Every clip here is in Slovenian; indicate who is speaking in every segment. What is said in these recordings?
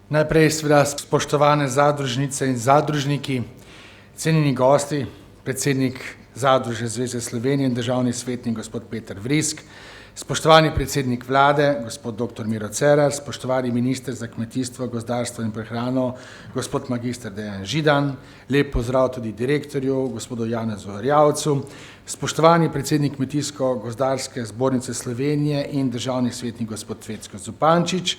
Speaker 1: Najprej seveda spoštovane zadružnice in zadružniki, cenjeni gosti, predsednik Zadružne zveze Slovenije in državni svetnik gospod Peter Vrisk, spoštovani predsednik vlade gospod dr. Miro Cerar, spoštovani minister za kmetijstvo, gozdarstvo in prehrano gospod magister Dejan Židan, lep pozdrav tudi direktorju gospodu Janezu Erjavcu, spoštovani predsednik Kmetijsko-gozdarske zbornice Slovenije in državni svetnik gospod Cvetko Zupančič,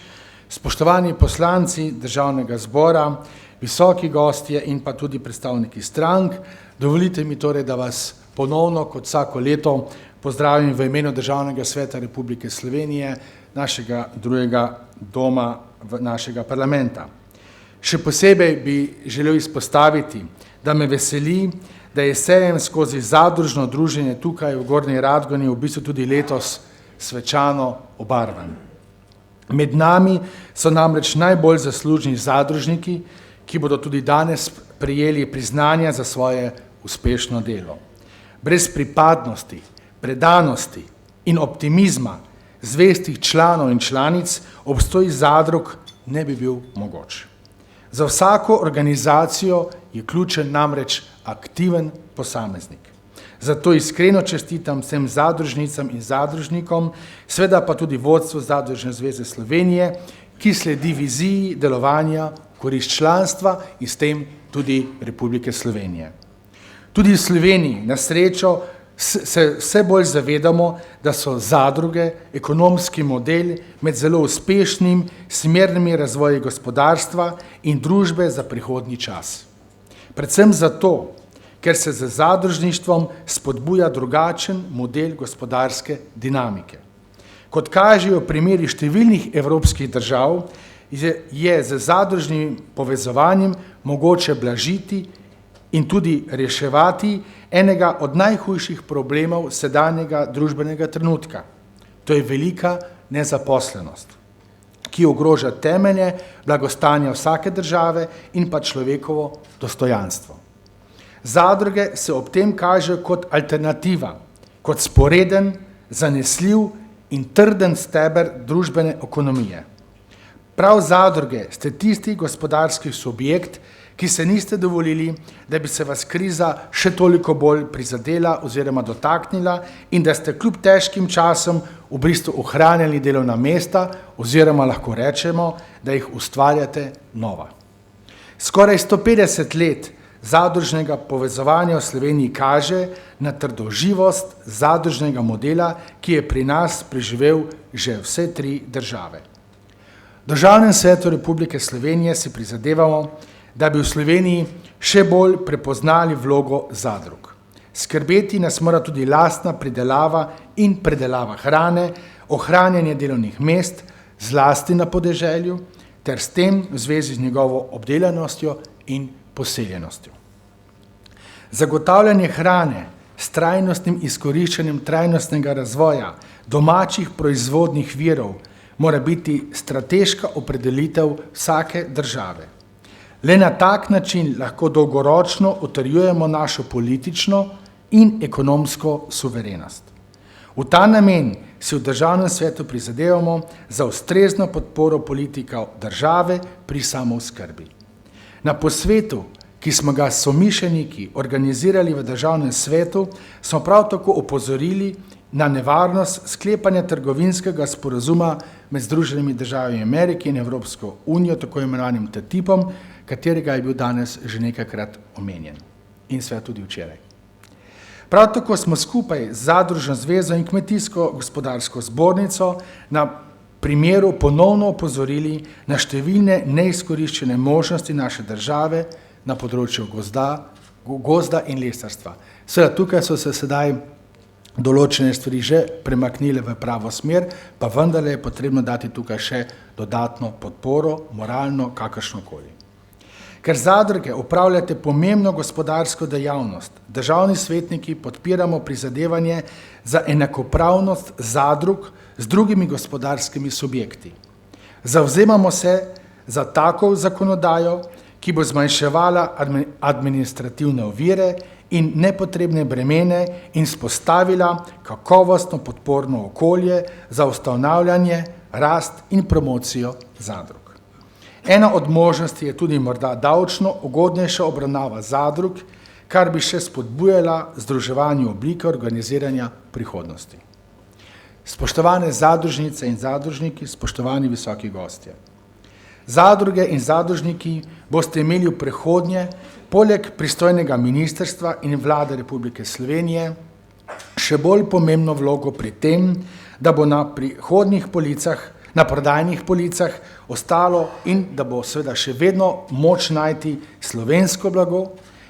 Speaker 1: spoštovani poslanci državnega zbora, visoki gostje in pa tudi predstavniki strank, dovolite mi torej, da vas ponovno kot vsako leto pozdravim v imenu Državnega sveta Republike Slovenije, našega drugega doma našega parlamenta. Še posebej bi želel izpostaviti, da me veseli, da je sejem skozi zadružno druženje tukaj v Gornji Radgoni v bistvu tudi letos svečano obarvan. Med nami so namreč najbolj zaslužni zadružniki, ki bodo tudi danes prejeli priznanja za svoje uspešno delo. Brez pripadnosti, predanosti in optimizma zvestih članov in članic obstoj zadrug ne bi bil mogoč. Za vsako organizacijo je ključen namreč aktiven posameznik. Zato iskreno čestitam vsem zadružnicam in zadružnikom, seveda pa tudi vodstvu Zadružne zveze Slovenije, ki sledi viziji delovanja v korist članstva in s tem tudi Republike Slovenije. Tudi v Sloveniji na srečo se vse bolj zavedamo, da so zadruge ekonomski model med zelo uspešnim smernimi razvoji gospodarstva in družbe za prihodnji čas. Predvsem zato, ker se z zadružništvom spodbuja drugačen model gospodarske dinamike. Kot kažejo primeri številnih evropskih držav, je z zadružnim povezovanjem mogoče blažiti in tudi reševati enega od najhujših problemov sedanjega družbenega trenutka. To je velika nezaposlenost, ki ogroža temelje blagostanja vsake države in pa človekovo dostojanstvo. Zadruge se ob tem kažejo kot alternativa, kot sporeden, zanesljiv in trden steber družbene ekonomije. Prav zadruge ste tisti gospodarski subjekt, ki se niste dovolili, da bi se vas kriza še toliko bolj prizadela oziroma dotaknila in da ste kljub težkim časom v bistvu ohranjali delovna mesta oziroma lahko rečemo, da jih ustvarjate nova. Skoraj 150 let zadružnega povezovanja v Sloveniji kaže na trdoživost zadružnega modela, ki je pri nas preživel že vse 3 države. V Državnem svetu Republike Slovenije si prizadevamo, da bi v Sloveniji še bolj prepoznali vlogo zadrug. Skrbeti nas mora tudi lastna pridelava in predelava hrane, ohranjanje delovnih mest, zlasti na podeželju, ter s tem v zvezi z njegovo obdelanostjo in poseljenostjo. Zagotavljanje hrane s trajnostnim izkoriščanjem trajnostnega razvoja domačih proizvodnih virov mora biti strateška opredelitev vsake države. Le na tak način lahko dolgoročno utrjujemo našo politično in ekonomsko suverenost. V ta namen si v Državnem svetu prizadevamo za ustrezno podporo politikov države pri samooskrbi. Na posvetu, ki smo ga somišljeniki organizirali v Državnem svetu, smo prav tako opozorili na nevarnost sklepanja trgovinskega sporazuma med Združenimi državami Amerike in Evropsko unijo, tako imenovanim TTIP-om, katerega je bil danes že nekajkrat omenjen in seveda tudi včeraj. Prav tako smo skupaj z Zadružno zvezo in Kmetijsko-gospodarsko zbornico na primeru ponovno opozorili na številne neizkoriščene možnosti naše države na področju gozda in lesarstva. Seveda tukaj so se sedaj določene stvari že premaknile v pravo smer, pa vendarle je potrebno dati tukaj še dodatno podporo, moralno, kakršnokoli. Ker zadruge upravljate pomembno gospodarsko dejavnost, državni svetniki podpiramo prizadevanje za enakopravnost zadrug z drugimi gospodarskimi subjekti. Zavzemamo se za tako zakonodajo, ki bo zmanjševala administrativne ovire in nepotrebne bremene in vzpostavila kakovostno podporno okolje za ustanavljanje, rast in promocijo zadrug. Ena od možnosti je tudi morda davčno ugodnejša obravnava zadrug, kar bi še spodbujala združevanju oblike organiziranja prihodnosti. Spoštovane zadružnice in zadružniki, spoštovani visoki gostje. Zadruge in zadružniki boste imeli v prihodnje, poleg pristojnega ministrstva in Vlade Republike Slovenije, še bolj pomembno vlogo pri tem, da bo na prihodnjih policah, na prodajnih policah ostalo in da bo seveda še vedno moč najti slovensko blago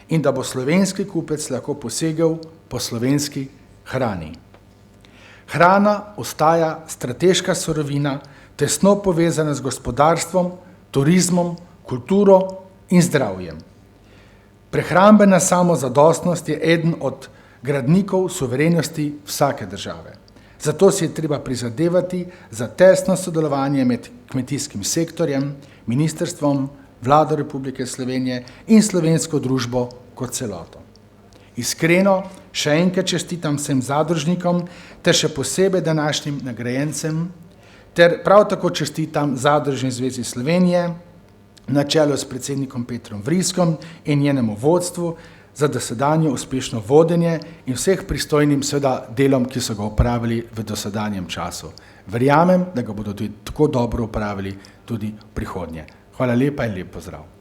Speaker 1: in da bo slovenski kupec lahko posegel po slovenski hrani. Hrana ostaja strateška surovina, tesno povezana z gospodarstvom, turizmom, kulturo in zdravjem. Prehrambena samozadostnost je eden od gradnikov suverenosti vsake države. Zato si je treba prizadevati za tesno sodelovanje med kmetijskim sektorjem, ministrstvom, Vlado Republike Slovenije in slovensko družbo kot celoto. Iskreno še enkrat čestitam vsem zadružnikom ter še posebej današnjim nagrajencem ter prav tako čestitam Zadružni zvezi Slovenije na čelu s predsednikom Petrom Vriskom in njenemu vodstvu za dosedanje uspešno vodenje in vseh pristojnim seveda delom, ki so ga opravili v dosedanjem času. Verjamem, da ga bodo tudi tako dobro opravili tudi v prihodnje. Hvala lepa in lep pozdrav.